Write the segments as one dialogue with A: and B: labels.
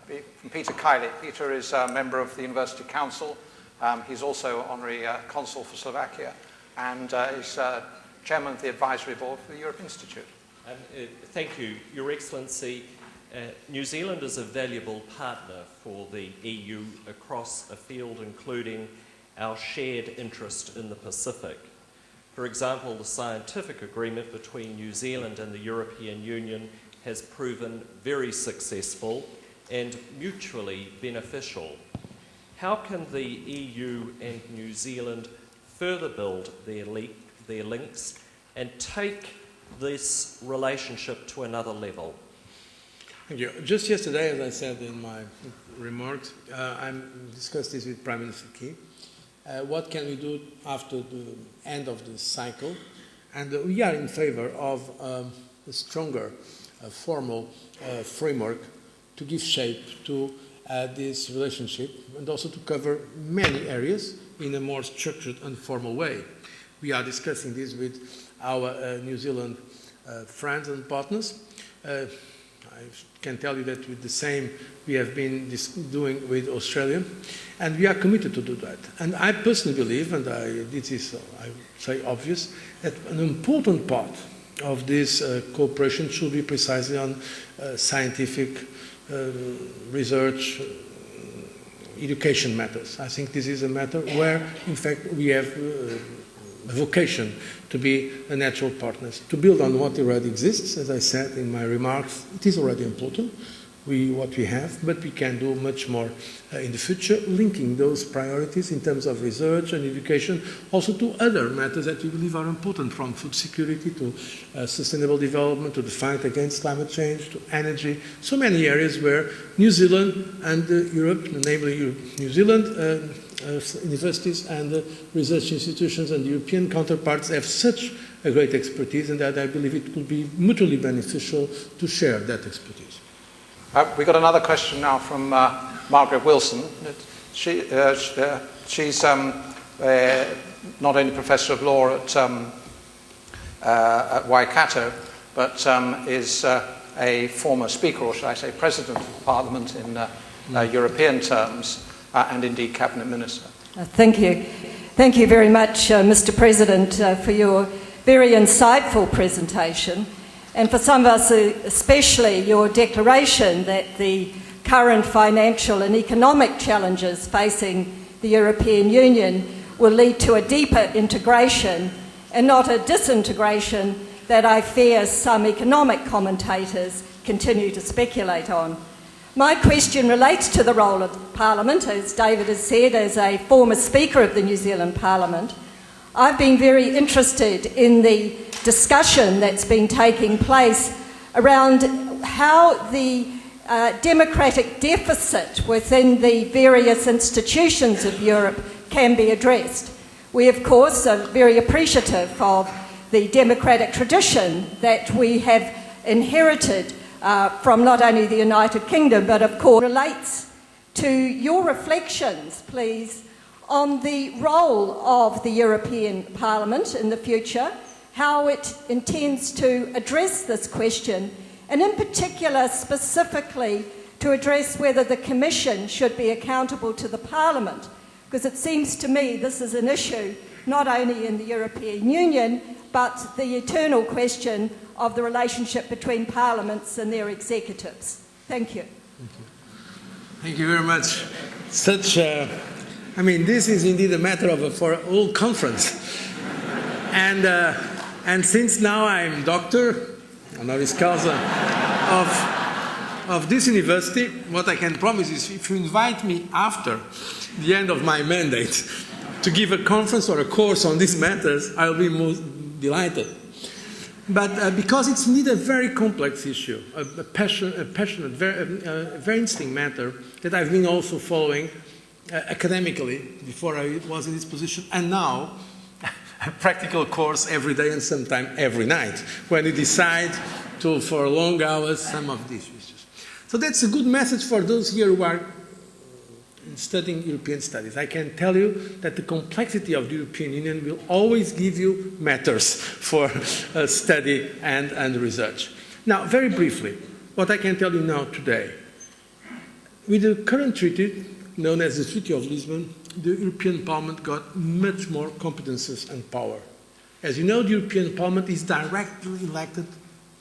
A: from Peter Kiley. Peter is a member of the University Council. He's also Honorary Consul for Slovakia and is Chairman of the Advisory Board for the Europe Institute.
B: Thank you, Your Excellency. New Zealand is a valuable partner for the EU across a field including our shared interest in the Pacific. For example, the scientific agreement between New Zealand and the European Union has proven very successful and mutually beneficial. How can the EU and New Zealand further build their links and take this relationship to another level?
C: Thank you. Just yesterday, as I said in my remarks, I discussed this with Prime Minister Key. What can we do after the end of the cycle? And we are in favor of a stronger formal framework to give shape to this relationship and also to cover many areas in a more structured and formal way. We are discussing this with our New Zealand friends and partners. I can tell you that with the same we have been doing with Australia, and we are committed to do that. And I personally believe, and this is, I say, obvious, that an important part of this cooperation should be precisely on scientific research, education matters. I think this is a matter where, in fact, we have a vocation to be a natural partners, to build on what already exists. As I said in my remarks, it is already important, what we have, but we can do much more in the future, linking those priorities in terms of research and education also to other matters that we believe are important, from food security to sustainable development, to the fight against climate change, to energy. So many areas where New Zealand and Europe, namely New Zealand, universities and research institutions and European counterparts have such a great expertise, and that I believe it could be mutually beneficial to share that expertise.
A: We've got another question now from Margaret Wilson. She's not only Professor of Law at Waikato, but is a former Speaker, or should I say President of Parliament in European terms, and indeed Cabinet Minister.
D: Thank you. Thank you very much, Mr. President, for your very insightful presentation. And for some of us, especially your declaration that the current financial and economic challenges facing the European Union will lead to a deeper integration and not a disintegration that I fear some economic commentators continue to speculate on. My question relates to the role of Parliament, as David has said, as a former Speaker of the New Zealand Parliament. I've been very interested in the discussion that's been taking place around how the democratic deficit within the various institutions of Europe can be addressed. We, of course, are very appreciative of the democratic tradition that we have inherited from not only the United Kingdom, but of course relates to your reflections, please, on the role of the European Parliament in the future, how it intends to address this question, and in particular, specifically, to address whether the Commission should be accountable to the Parliament, because it seems to me this is an issue not only in the European Union, but the eternal question of the relationship between parliaments and their executives. Thank you.
C: Thank you very much. This is indeed a matter for a whole conference. And since now I'm doctor, honoris causa, of this university, what I can promise is if you invite me after the end of my mandate to give a conference or a course on these matters, I'll be most delighted. But because it's indeed a very complex issue, a passionate, very interesting matter that I've been also following academically before I was in this position, and now a practical course every day and sometimes every night when you decide for long hours some of these issues. So that's a good message for those here who are studying European studies. I can tell you that the complexity of the European Union will always give you matters for study and research. Now, very briefly, what I can tell you now today, with the current treaty, known as the Treaty of Lisbon, the European Parliament got much more competences and power. As you know, the European Parliament is directly elected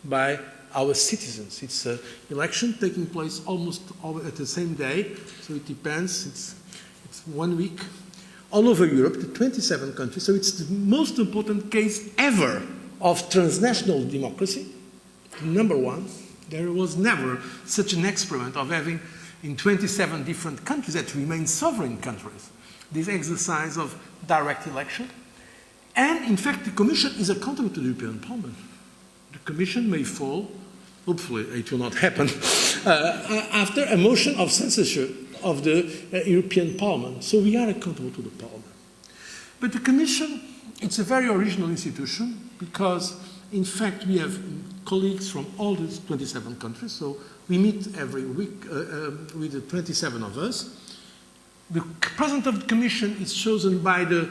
C: by our citizens. It's an election taking place almost all at the same day, so it depends. It's 1 week all over Europe, the 27 countries. So it's the most important case ever of transnational democracy. Number one, there was never such an experiment of having in 27 different countries that remain sovereign countries this exercise of direct election. And in fact, the Commission is accountable to the European Parliament. The Commission may fall, hopefully it will not happen, after a motion of censorship of the European Parliament. So we are accountable to the Parliament. But the Commission, it's a very original institution because, in fact, we have colleagues from all these 27 countries. So we meet every week with the 27 of us. The President of the Commission is chosen by the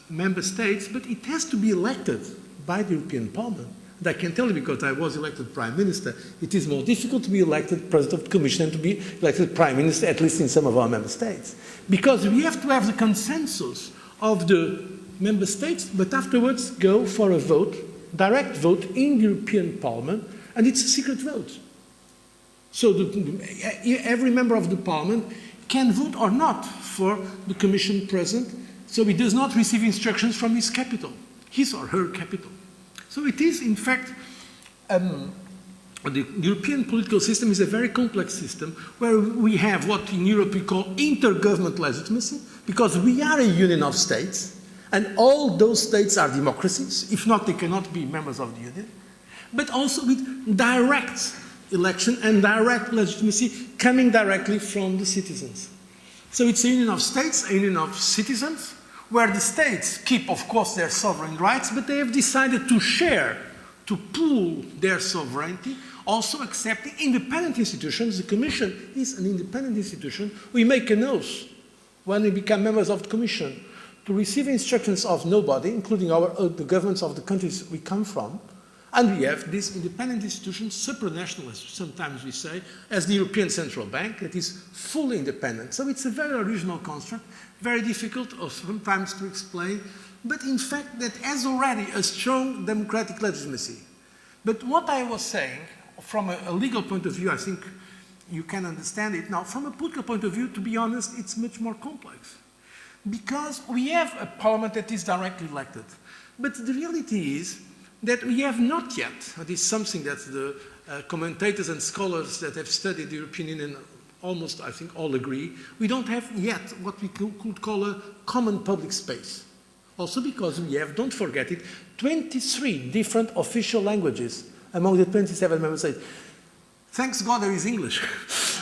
C: member states, but it has to be elected by the European Parliament. And I can tell you, because I was elected Prime Minister, it is more difficult to be elected President of the Commission than to be elected Prime Minister, at least in some of our member states. Because we have to have the consensus of the member states, but afterwards go for a vote, direct vote in the European Parliament, and it's a secret vote. So every member of the Parliament can vote or not for the Commission President, so he does not receive instructions from his capital, his or her capital. So it is, in fact, the European political system is a very complex system where we have what in Europe we call intergovernmental legitimacy, because we are a union of states, and all those states are democracies. If not, they cannot be members of the union. But also with direct election and direct legitimacy coming directly from the citizens. So it's a union of states, a union of citizens, where the states keep, of course, their sovereign rights, but they have decided to share, to pool their sovereignty, also accepting independent institutions. The Commission is an independent institution. We make an oath when we become members of the Commission to receive instructions of nobody, including the governments of the countries we come from. And we have this independent institution, supranational, as sometimes we say, as the European Central Bank, that is fully independent. So it's a very original construct, very difficult sometimes to explain, but in fact that has already a strong democratic legitimacy. But what I was saying, from a legal point of view, I think you can understand it. Now, from a political point of view, to be honest, it's much more complex. Because we have a parliament that is directly elected. But the reality is that we have not yet, that is something that the commentators and scholars that have studied the European Union almost, I think, all agree, we don't have yet what we could call a common public space. Also because we have, don't forget it, 23 different official languages among the 27 member states. Thanks God there is English.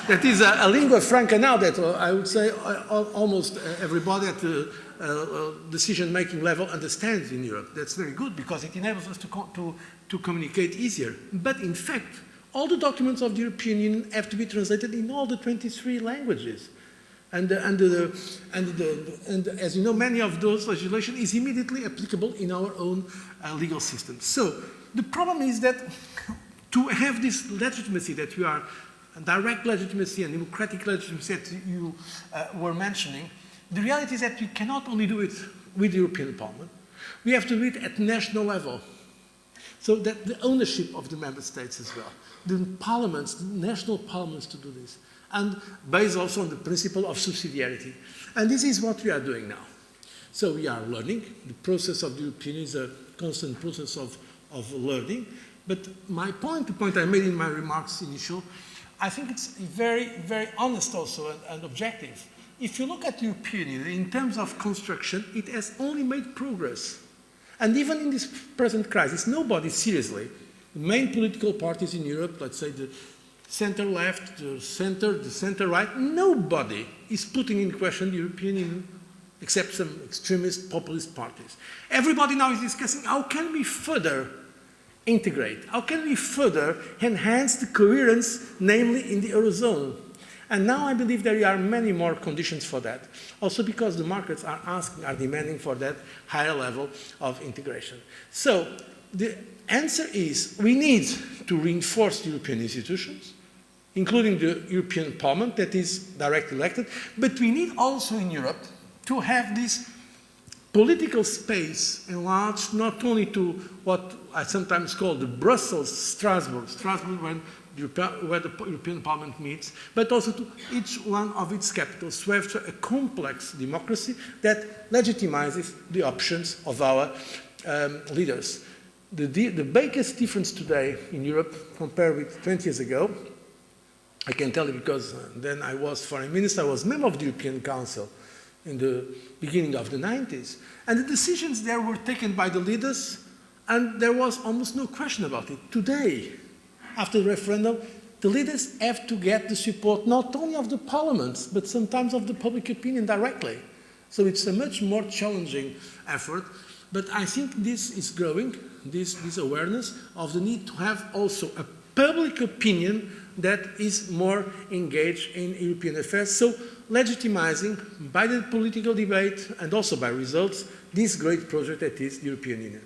C: That is a lingua franca now that I would say almost everybody at the decision-making level understands in Europe. That's very good because it enables us to communicate easier. But in fact, all the documents of the European Union have to be translated in all the 23 languages. And as you know, many of those legislation is immediately applicable in our own legal system. So the problem is that to have this legitimacy that we are, direct legitimacy and democratic legitimacy that you were mentioning, the reality is that we cannot only do it with the European Parliament, we have to do it at national level. So that the ownership of the member states as well, the parliaments, the national parliaments to do this, and based also on the principle of subsidiarity. And this is what we are doing now. So we are learning. The process of the European Union is a constant process of learning. But my point, the point I made in my remarks initial, I think it's very, very honest also and objective. If you look at the European Union, in terms of construction, it has only made progress. And even in this present crisis, nobody seriously, the main political parties in Europe, let's say the center-left, the center-right, nobody is putting in question the European Union except some extremist populist parties. Everybody now is discussing how can we further integrate, how can we further enhance the coherence, namely in the Eurozone. And now I believe there are many more conditions for that. Also because the markets are demanding for that higher level of integration. So the answer is we need to reinforce the European institutions. including the European Parliament that is directly elected. But we need also in Europe to have this political space enlarged not only to what I sometimes call the Brussels Strasbourg, where the European Parliament meets, but also to each one of its capitals to have a complex democracy that legitimizes the options of our leaders. The biggest difference today in Europe compared with 20 years ago, I can tell you because then I was foreign minister, I was member of the European Council in the beginning of the 90s. And the decisions there were taken by the leaders, and there was almost no question about it. Today, after the referendum, the leaders have to get the support not only of the parliaments, but sometimes of the public opinion directly. So it's a much more challenging effort. But I think this is growing, this awareness of the need to have also a public opinion that is more engaged in European affairs. So legitimizing by the political debate and also by results this great project that is the European Union.